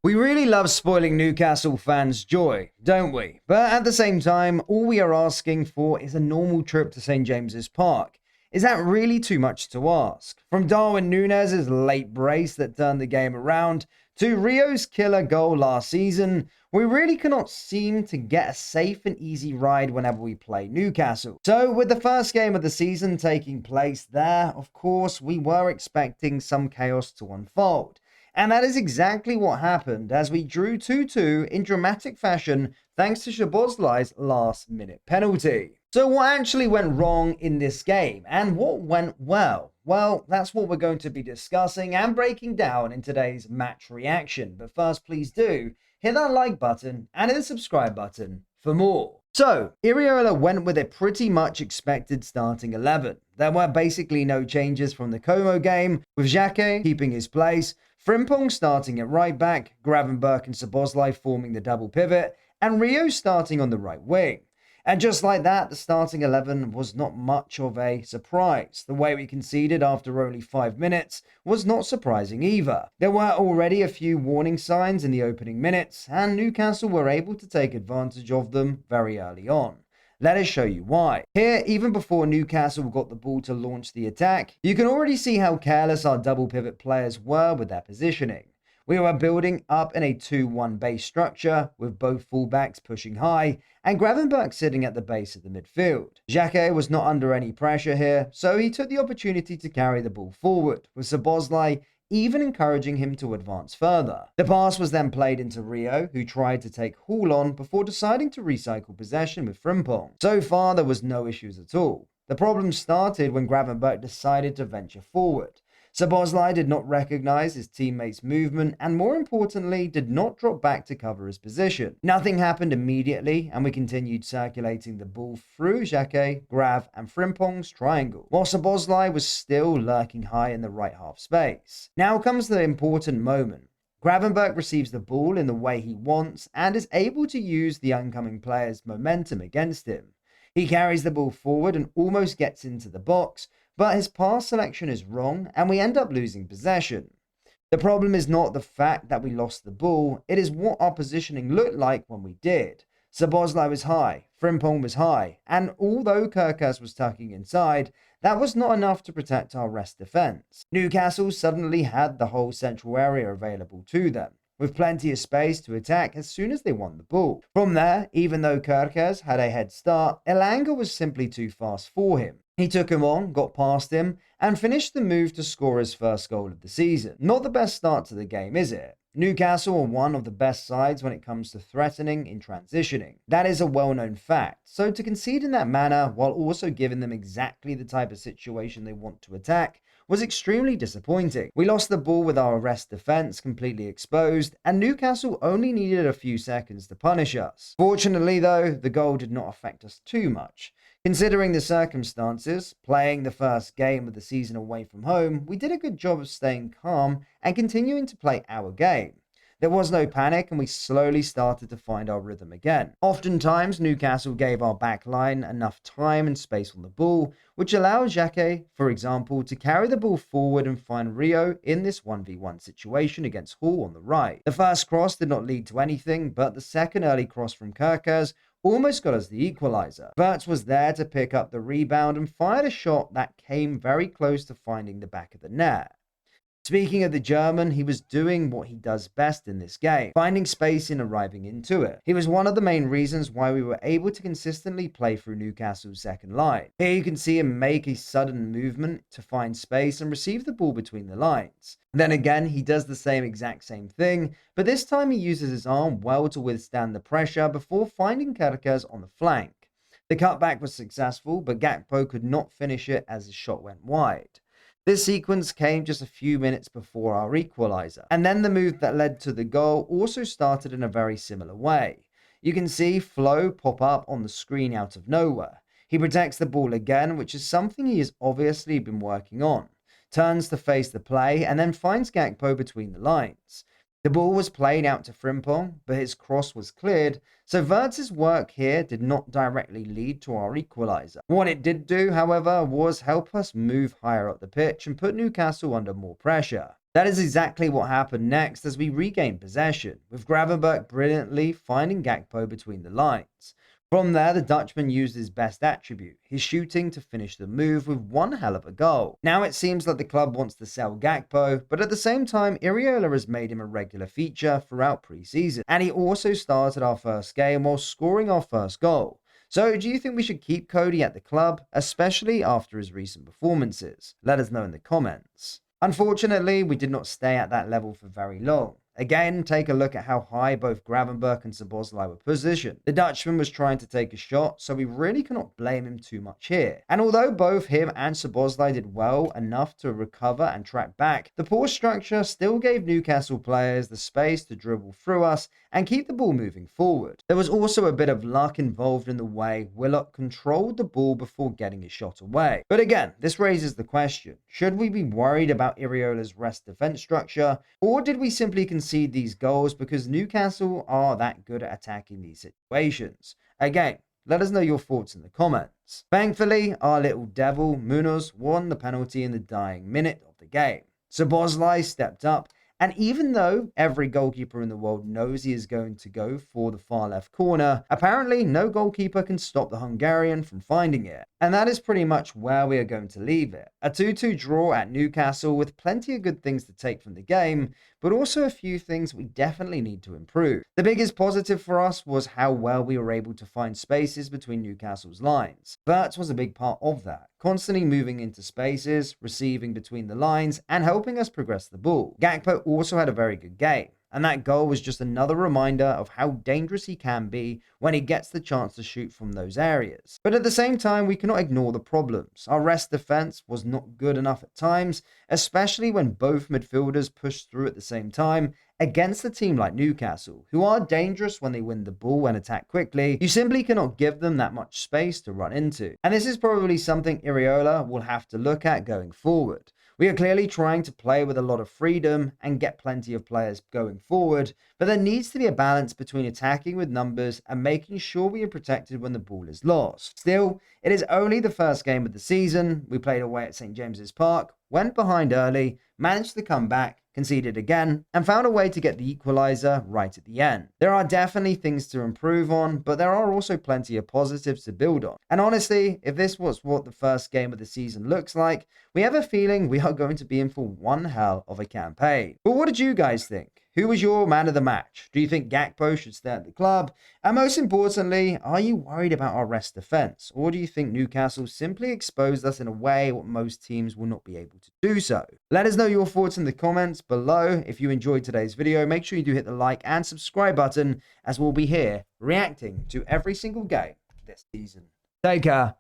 We really love spoiling Newcastle fans' joy, don't we? But at the same time, all we are asking for is a normal trip to St James's Park. Is that really too much to ask? From Darwin Núñez's late brace that turned the game around to Rio's killer goal last season, we really cannot seem to get a safe and easy ride whenever we play Newcastle. So with the first game of the season taking place there, of course, we were expecting some chaos to unfold. And that is exactly what happened as we drew 2-2 in dramatic fashion thanks to Szoboszlai's last-minute penalty. So what actually went wrong in this game and what went well? Well, that's what we're going to be discussing and breaking down in today's match reaction. But first, please do hit that like button and hit the subscribe button for more. So, Iraola went with a pretty much expected starting 11. There were basically no changes from the Como game, with Jurgen keeping his place, Frimpong starting at right back, Gravenberch and Szoboszlai forming the double pivot, and Rio starting on the right wing. And just like that, the starting 11 was not much of a surprise. The way we conceded after only 5 minutes was not surprising either. There were already a few warning signs in the opening minutes, and Newcastle were able to take advantage of them very early on. Let us show you why. Here, even before Newcastle got the ball to launch the attack, you can already see how careless our double pivot players were with their positioning. We were building up in a 2-1 base structure, with both fullbacks pushing high, and Gravenberch sitting at the base of the midfield. Jurgen was not under any pressure here, so he took the opportunity to carry the ball forward, with Szoboszlai even encouraging him to advance further. The pass was then played into Rio, who tried to take Hall on before deciding to recycle possession with Frimpong. So far, there was no issues at all. The problem started when Gravenberch decided to venture forward. Szoboszlai did not recognize his teammates' movement and, more importantly, did not drop back to cover his position. Nothing happened immediately, and we continued circulating the ball through Jurgen, Grav and Frimpong's triangle, while Szoboszlai was still lurking high in the right half space. Now comes the important moment. Gravenberch receives the ball in the way he wants and is able to use the oncoming player's momentum against him. He carries the ball forward and almost gets into the box, but his pass selection is wrong and we end up losing possession. The problem is not the fact that we lost the ball, it is what our positioning looked like when we did. Szoboszlai was high, Frimpong was high, and although Kerkez was tucking inside, that was not enough to protect our rest defence. Newcastle suddenly had the whole central area available to them, with plenty of space to attack as soon as they won the ball. From there, even though Kerkez had a head start, Elanga was simply too fast for him. He took him on, got past him, and finished the move to score his first goal of the season. Not the best start to the game, is it? Newcastle are one of the best sides when it comes to threatening in transitioning. That is a well-known fact. So to concede in that manner, while also giving them exactly the type of situation they want to attack, was extremely disappointing. We lost the ball with our rest defence completely exposed, and Newcastle only needed a few seconds to punish us. Fortunately though, the goal did not affect us too much. Considering the circumstances, playing the first game of the season away from home, we did a good job of staying calm and continuing to play our game. There was no panic and we slowly started to find our rhythm again. Oftentimes, Newcastle gave our back line enough time and space on the ball, which allowed Jurgen, for example, to carry the ball forward and find Rio in this 1v1 situation against Hall on the right. The first cross did not lead to anything, but the second early cross from Kerkez almost got us the equaliser. Wirtz was there to pick up the rebound and fired a shot that came very close to finding the back of the net. Speaking of the German, he was doing what he does best in this game, finding space and arriving into it. He was one of the main reasons why we were able to consistently play through Newcastle's second line. Here you can see him make a sudden movement to find space and receive the ball between the lines. Then again, he does the exact same thing, but this time he uses his arm well to withstand the pressure before finding Kerkez on the flank. The cutback was successful, but Gakpo could not finish it as his shot went wide. This sequence came just a few minutes before our equaliser, and then the move that led to the goal also started in a very similar way. You can see Flo pop up on the screen out of nowhere. He protects the ball again, which is something he has obviously been working on. Turns to face the play and then finds Gakpo between the lines. The ball was played out to Frimpong, but his cross was cleared, so Wirtz's work here did not directly lead to our equaliser. What it did do, however, was help us move higher up the pitch and put Newcastle under more pressure. That is exactly what happened next as we regained possession, with Gravenberch brilliantly finding Gakpo between the lines. From there, the Dutchman used his best attribute, his shooting, to finish the move with one hell of a goal. Now it seems like the club wants to sell Gakpo, but at the same time, Iraola has made him a regular feature throughout pre-season, and he also started our first game while scoring our first goal. So do you think we should keep Cody at the club, especially after his recent performances? Let us know in the comments. Unfortunately, we did not stay at that level for very long. Again, take a look at how high both Gravenberch and Szoboszlai were positioned. The Dutchman was trying to take a shot, so we really cannot blame him too much here. And although both him and Szoboszlai did well enough to recover and track back, the poor structure still gave Newcastle players the space to dribble through us and keep the ball moving forward. There was also a bit of luck involved in the way Willock controlled the ball before getting his shot away. But again, this raises the question, should we be worried about Iraola's rest defense structure, or did we simply concede these goals because Newcastle are that good at attacking these situations? Again, let us know your thoughts in the comments. Thankfully, our little devil, Munoz, won the penalty in the dying minute of the game. Szoboszlai stepped up, and even though every goalkeeper in the world knows he is going to go for the far left corner, apparently no goalkeeper can stop the Hungarian from finding it. And that is pretty much where we are going to leave it. A 2-2 draw at Newcastle with plenty of good things to take from the game, but also a few things we definitely need to improve. The biggest positive for us was how well we were able to find spaces between Newcastle's lines. Wirtz was a big part of that, constantly moving into spaces, receiving between the lines, and helping us progress the ball. Gakpo also had a very good game, and that goal was just another reminder of how dangerous he can be when he gets the chance to shoot from those areas. But at the same time, we cannot ignore the problems. Our rest defense was not good enough at times, especially when both midfielders pushed through at the same time against a team like Newcastle, who are dangerous when they win the ball and attack quickly. You simply cannot give them that much space to run into. And this is probably something Iraola will have to look at going forward. We are clearly trying to play with a lot of freedom and get plenty of players going forward, but there needs to be a balance between attacking with numbers and making sure we are protected when the ball is lost. Still, it is only the first game of the season. We played away at St. James's Park, went behind early, managed to come back, conceded again, and found a way to get the equalizer right at the end. There are definitely things to improve on, but there are also plenty of positives to build on. And honestly, if this was what the first game of the season looks like, we have a feeling we are going to be in for one hell of a campaign. But what did you guys think? Who was your man of the match? Do you think Gakpo should stay at the club? And most importantly, are you worried about our rest defense? Or do you think Newcastle simply exposed us in a way what most teams will not be able to do so? Let us know your thoughts in the comments below. If you enjoyed today's video, make sure you do hit the like and subscribe button, as we'll be here reacting to every single game this season. Take care.